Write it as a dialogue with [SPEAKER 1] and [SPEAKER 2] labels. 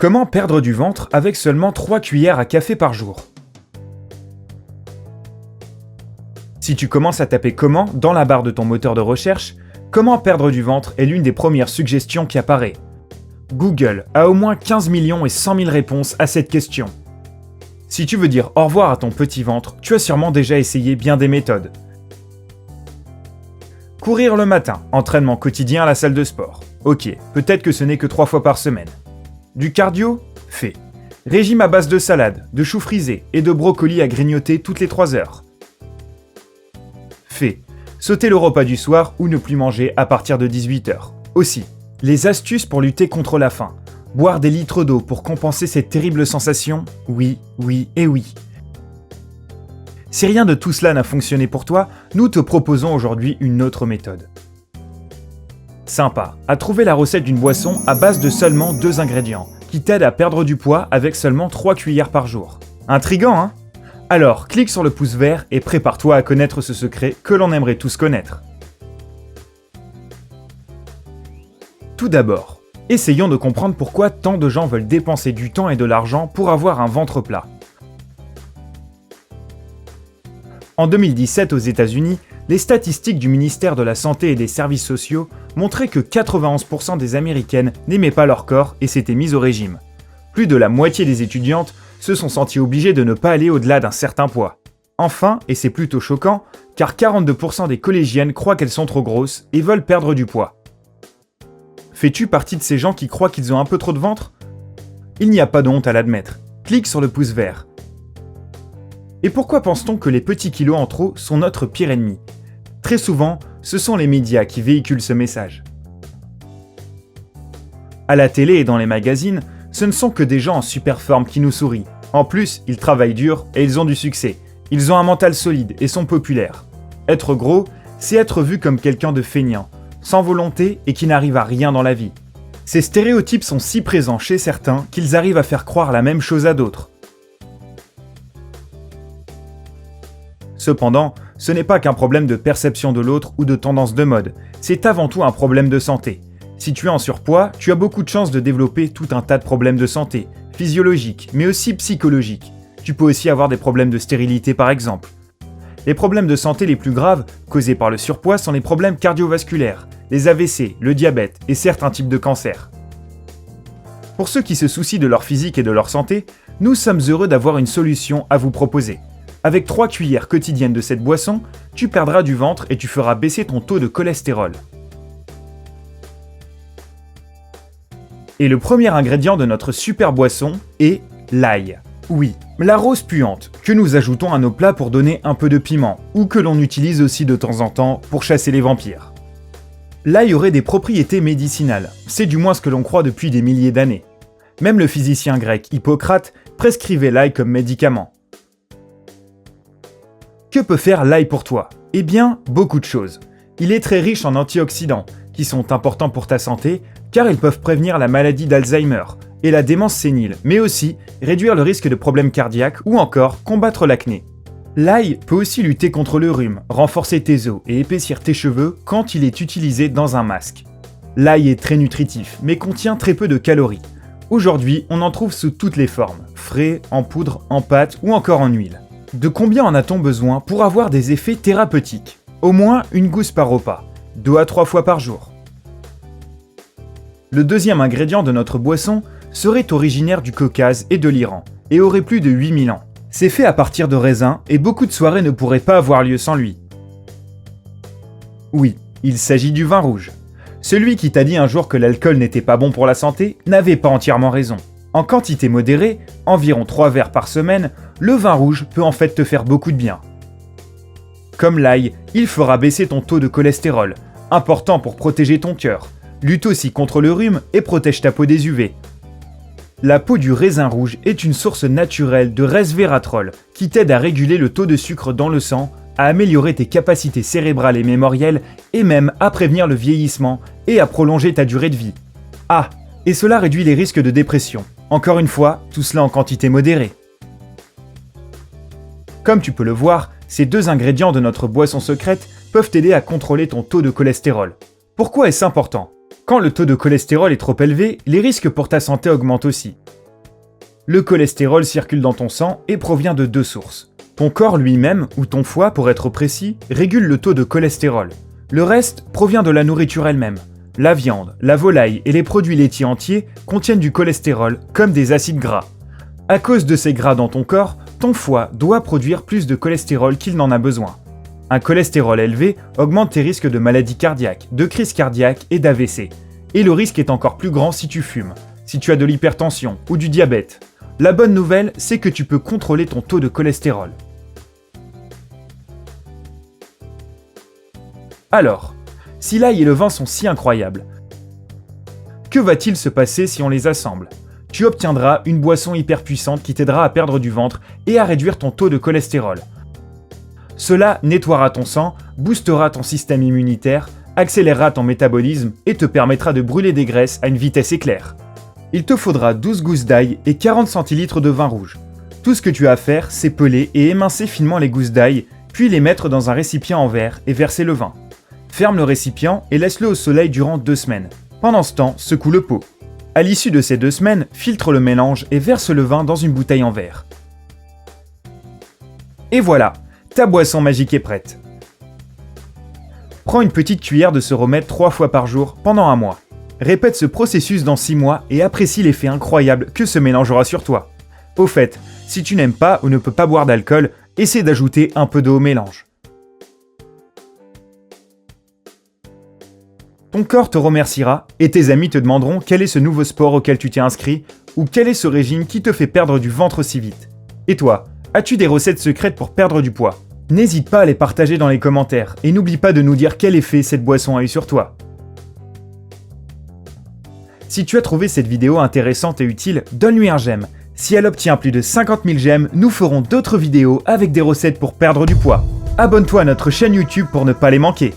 [SPEAKER 1] Comment perdre du ventre avec seulement 3 cuillères à café par jour? Si tu commences à taper comment dans la barre de ton moteur de recherche, comment perdre du ventre est l'une des premières suggestions qui apparaît. Google a au moins 15 millions et 100 000 réponses à cette question. Si tu veux dire au revoir à ton petit ventre, tu as sûrement déjà essayé bien des méthodes. Courir le matin, entraînement quotidien à la salle de sport. Ok, peut-être que ce n'est que 3 fois par semaine. Du cardio? Fait. Régime à base de salade, de choux frisés et de brocolis à grignoter toutes les 3 heures. Fait. Sauter le repas du soir ou ne plus manger à partir de 18h. Aussi, les astuces pour lutter contre la faim. Boire des litres d'eau pour compenser cette terrible sensation? Oui, oui et oui. Si rien de tout cela n'a fonctionné pour toi, nous te proposons aujourd'hui une autre méthode. Sympa, à trouver la recette d'une boisson à base de seulement 2 ingrédients, qui t'aide à perdre du poids avec seulement 3 cuillères par jour. Intriguant, hein? Alors, clique sur le pouce vert et prépare-toi à connaître ce secret que l'on aimerait tous connaître. Tout d'abord, essayons de comprendre pourquoi tant de gens veulent dépenser du temps et de l'argent pour avoir un ventre plat. En 2017 aux États-Unis, les statistiques du ministère de la Santé et des Services sociaux montraient que 91% des Américaines n'aimaient pas leur corps et s'étaient mises au régime. Plus de la moitié des étudiantes se sont senties obligées de ne pas aller au-delà d'un certain poids. Enfin, et c'est plutôt choquant, car 42% des collégiennes croient qu'elles sont trop grosses et veulent perdre du poids. Fais-tu partie de ces gens qui croient qu'ils ont un peu trop de ventre? Il n'y a pas de honte à l'admettre. Clique sur le pouce vert. Et pourquoi pense-t-on que les petits kilos en trop sont notre pire ennemi? Très souvent, ce sont les médias qui véhiculent ce message. À la télé et dans les magazines, ce ne sont que des gens en super forme qui nous sourient. En plus, ils travaillent dur et ils ont du succès. Ils ont un mental solide et sont populaires. Être gros, c'est être vu comme quelqu'un de feignant, sans volonté et qui n'arrive à rien dans la vie. Ces stéréotypes sont si présents chez certains qu'ils arrivent à faire croire la même chose à d'autres. Cependant, ce n'est pas qu'un problème de perception de l'autre ou de tendance de mode, c'est avant tout un problème de santé. Si tu es en surpoids, tu as beaucoup de chances de développer tout un tas de problèmes de santé, physiologiques, mais aussi psychologiques. Tu peux aussi avoir des problèmes de stérilité par exemple. Les problèmes de santé les plus graves, causés par le surpoids, sont les problèmes cardiovasculaires, les AVC, le diabète et certains types de cancers. Pour ceux qui se soucient de leur physique et de leur santé, nous sommes heureux d'avoir une solution à vous proposer. Avec 3 cuillères quotidiennes de cette boisson, tu perdras du ventre et tu feras baisser ton taux de cholestérol. Et le premier ingrédient de notre super boisson est l'ail. Oui, la rose puante, que nous ajoutons à nos plats pour donner un peu de piment, ou que l'on utilise aussi de temps en temps pour chasser les vampires. L'ail aurait des propriétés médicinales, c'est du moins ce que l'on croit depuis des milliers d'années. Même le physicien grec Hippocrate prescrivait l'ail comme médicament. Que peut faire l'ail pour toi? Eh bien, beaucoup de choses. Il est très riche en antioxydants, qui sont importants pour ta santé, car ils peuvent prévenir la maladie d'Alzheimer et la démence sénile, mais aussi réduire le risque de problèmes cardiaques ou encore combattre l'acné. L'ail peut aussi lutter contre le rhume, renforcer tes os et épaissir tes cheveux quand il est utilisé dans un masque. L'ail est très nutritif, mais contient très peu de calories. Aujourd'hui, on en trouve sous toutes les formes, frais, en poudre, en pâte ou encore en huile. De combien en a-t-on besoin pour avoir des effets thérapeutiques? Au moins une gousse par repas, 2 à 3 fois par jour. Le deuxième ingrédient de notre boisson serait originaire du Caucase et de l'Iran, et aurait plus de 8000 ans. C'est fait à partir de raisins, et beaucoup de soirées ne pourraient pas avoir lieu sans lui. Oui, il s'agit du vin rouge. Celui qui t'a dit un jour que l'alcool n'était pas bon pour la santé n'avait pas entièrement raison. En quantité modérée, environ 3 verres par semaine, le vin rouge peut en fait te faire beaucoup de bien. Comme l'ail, il fera baisser ton taux de cholestérol, important pour protéger ton cœur, lutte aussi contre le rhume et protège ta peau des UV. La peau du raisin rouge est une source naturelle de resveratrol qui t'aide à réguler le taux de sucre dans le sang, à améliorer tes capacités cérébrales et mémorielles et même à prévenir le vieillissement et à prolonger ta durée de vie. Ah, et cela réduit les risques de dépression. Encore une fois, tout cela en quantité modérée. Comme tu peux le voir, ces 2 ingrédients de notre boisson secrète peuvent t'aider à contrôler ton taux de cholestérol. Pourquoi est-ce important? Quand le taux de cholestérol est trop élevé, les risques pour ta santé augmentent aussi. Le cholestérol circule dans ton sang et provient de deux sources. Ton corps lui-même, ou ton foie pour être précis, régule le taux de cholestérol. Le reste provient de la nourriture elle-même. La viande, la volaille et les produits laitiers entiers contiennent du cholestérol, comme des acides gras. À cause de ces gras dans ton corps, ton foie doit produire plus de cholestérol qu'il n'en a besoin. Un cholestérol élevé augmente tes risques de maladies cardiaques, de crise cardiaque et d'AVC. Et le risque est encore plus grand si tu fumes, si tu as de l'hypertension ou du diabète. La bonne nouvelle, c'est que tu peux contrôler ton taux de cholestérol. Alors, si l'ail et le vin sont si incroyables, que va-t-il se passer si on les assemble ? Tu obtiendras une boisson hyper puissante qui t'aidera à perdre du ventre et à réduire ton taux de cholestérol. Cela nettoiera ton sang, boostera ton système immunitaire, accélérera ton métabolisme et te permettra de brûler des graisses à une vitesse éclair. Il te faudra 12 gousses d'ail et 40 centilitres de vin rouge. Tout ce que tu as à faire, c'est peler et émincer finement les gousses d'ail, puis les mettre dans un récipient en verre et verser le vin. Ferme le récipient et laisse-le au soleil durant 2 semaines. Pendant ce temps, secoue le pot. À l'issue de ces 2 semaines, filtre le mélange et verse le vin dans une bouteille en verre. Et voilà, ta boisson magique est prête. Prends une petite cuillère de ce remède 3 fois par jour pendant 1 mois. Répète ce processus dans 6 mois et apprécie l'effet incroyable que ce mélange aura sur toi. Au fait, si tu n'aimes pas ou ne peux pas boire d'alcool, essaie d'ajouter un peu d'eau au mélange. Ton corps te remerciera et tes amis te demanderont quel est ce nouveau sport auquel tu t'es inscrit ou quel est ce régime qui te fait perdre du ventre si vite. Et toi, as-tu des recettes secrètes pour perdre du poids ? N'hésite pas à les partager dans les commentaires et n'oublie pas de nous dire quel effet cette boisson a eu sur toi. Si tu as trouvé cette vidéo intéressante et utile, donne-lui un j'aime. Si elle obtient plus de 50 000 j'aime, nous ferons d'autres vidéos avec des recettes pour perdre du poids. Abonne-toi à notre chaîne YouTube pour ne pas les manquer.